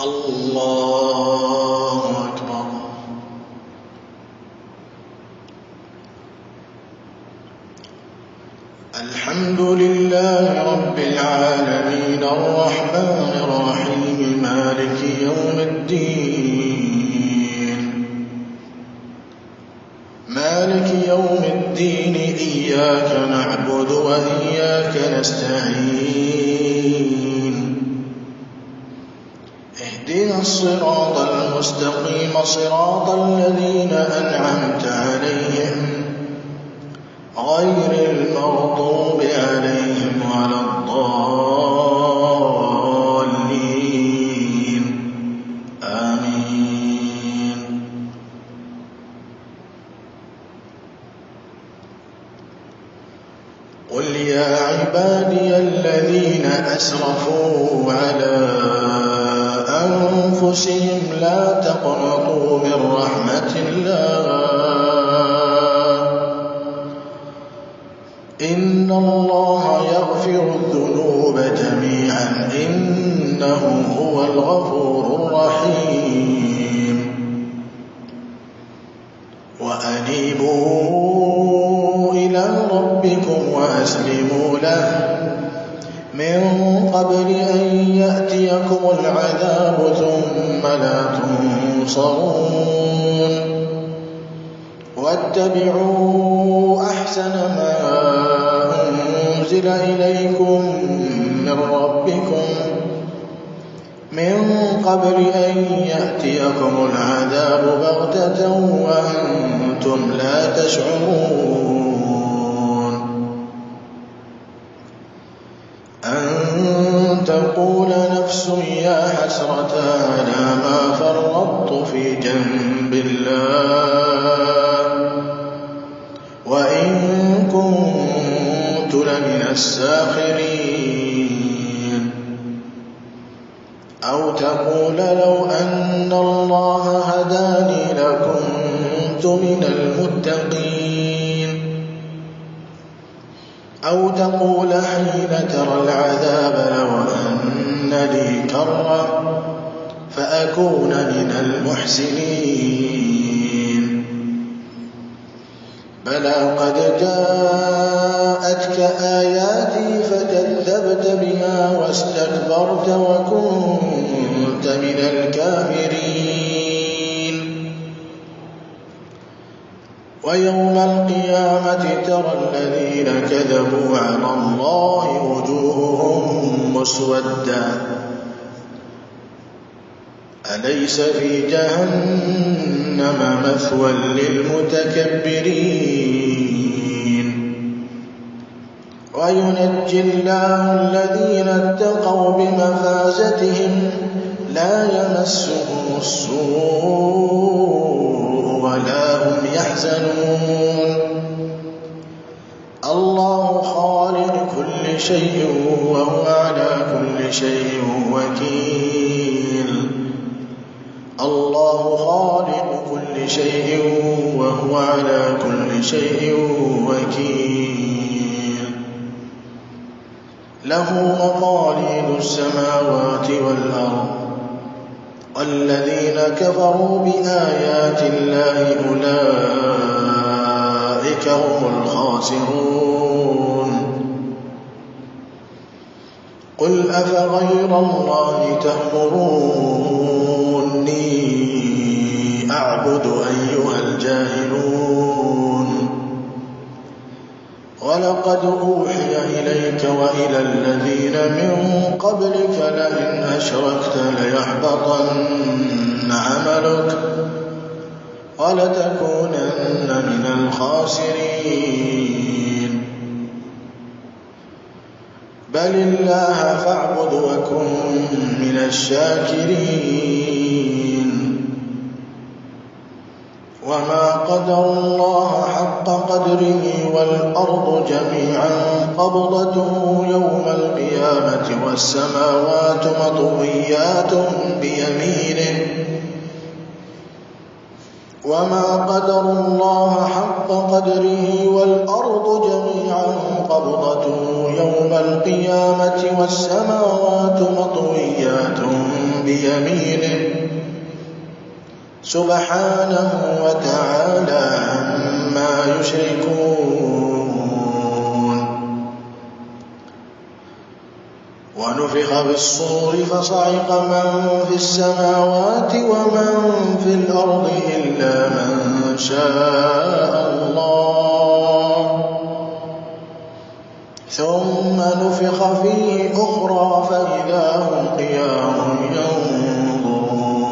الله أكبر. الحمد لله رب العالمين الرحمن الرحيم مالك يوم الدين إياك نعبد وإياك نستعين اهدنا الصراط المستقيم صراط الذين أنعمت عليهم غير المغضوب عليهم ولا الضالين آمين. قل يا عبادي الذين أسرفوا على أنفسهم لا تقنطوا من رحمة الله إن الله يغفر الذنوب جميعا إنه هو الغفور الرحيم. وأنيبوا إلى ربكم وأسلموا له من قبل أن يأتيكم العذاب ثم لا تنصرون واتبعوا أحسن ما أنزل إليكم من ربكم من قبل أن يأتيكم العذاب بغتة وأنتم لا تشعرون أن تقول نفس يا حسرة على ما فرطت في جنب الله وإن كنت لمن الساخرين أو تقول لو أن الله هداني لكنت من المتقين أو تقول حين ترى العذاب لو أن لي كرة فأكون من المحسنين بلى قد جاءتك آياتي فكذبت بها واستكبرت وكنت من الكافرين ويوم القيامة ترى الذين كذبوا على الله وجوههم مسودة أليس في جهنم مثوى للمتكبرين وينجي الله الذين اتقوا بمفازتهم لا يمسهم السوء ولا هم يحزنون الله خالق كل شيء وهو على كل شيء وكيل الله خالق كل شيء وهو على كل شيء وكيل له مقاليد السماوات والأرض والذين كفروا بآيات الله أولئك هم الخاسرون قل أفغير الله تأمروني أعبد أيها الجاهلون ولقد أوحي إليك وإلى الذين من قبلك لئن أشركت ليحبطن عملك ولتكونن من الخاسرين بل الله فاعبد وكن من الشاكرين وما قدر الله حق قدره والأرض جميعا قبضته يوم القيامة والسماوات مطويات بيمينه وما قدروا الله حق قدره والأرض جميعا قبضته يوم القيامة والسماوات مطويات بيمينه سبحانه وتعالى عما يشركون. ونفخ بالصور فصعق من في السماوات ومن في الأرض إلا من شاء الله ثم نفخ فيه أخرى فإذا هم قيام ينظرون.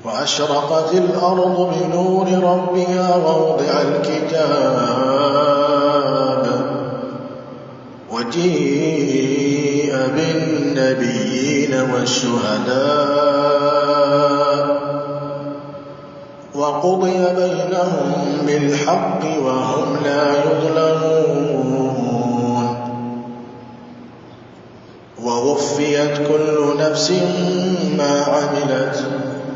وأشرقت الأرض بنور ربها ووضع الكتاب وجيء بالنبيين والشهداء وقضي بينهم بالحق وهم لا يظلمون. ووفيت كل نفس ما عملت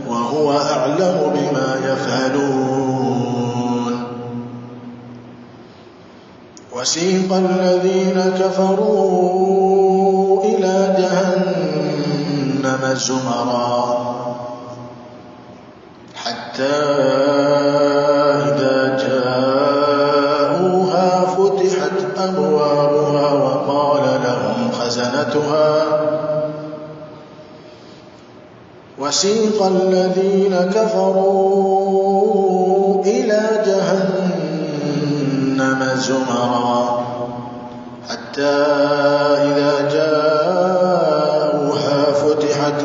وهو أعلم بما يفعلون. وسيق الذين كفروا إلى جهنم زمرا حتى إذا جاءوها فتحت أبوابها وسيق الذين كفروا إلى جهنم زمرا حتى إذا جاءوها فتحت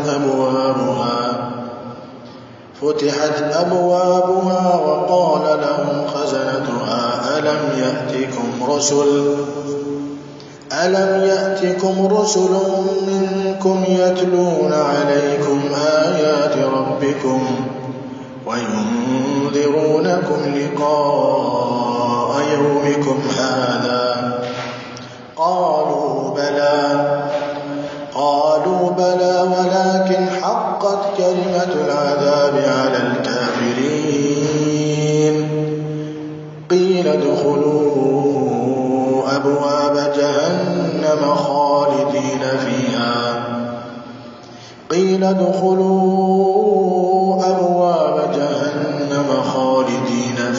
أبوابها وقال لهم خزنتها ألم يأتكم رسل منكم يتلون عليكم آيات ربكم وينذرونكم لقاء يومكم هذا قالوا بلى ولكن حقت كلمة العذاب على الكافرين قيل ادخلوا أبواب جهنم خالدين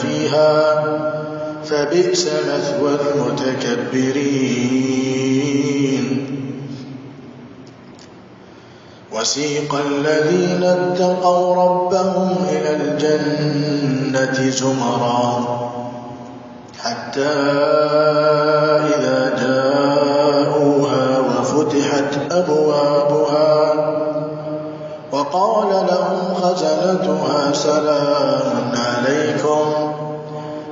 فيها فبئس مثوى المتكبرين. وسيق الذين اتقوا ربهم إلى الجنة زمرا حتى إذا جاءوها وفتحت أبوابها وقال لهم خزنتها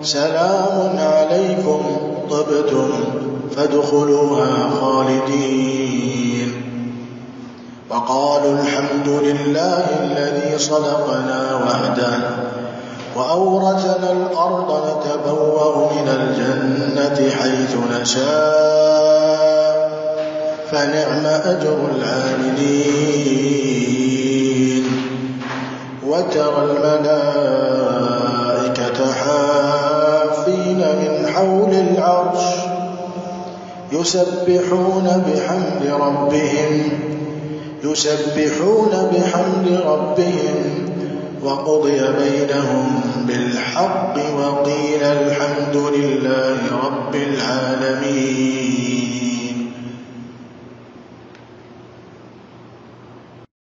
سلام عليكم طبتم فادخلوها خالدين وقالوا الحمد لله الذي صدقنا وعده وأورثنا الأرض نتبوأ من الجنة حيث نشاء فنعم أجر العاملين. وترى الملائكة حافين من حول العرش يسبحون بحمد ربهم وقضي بينهم بالحق وقيل الحمد لله رب العالمين.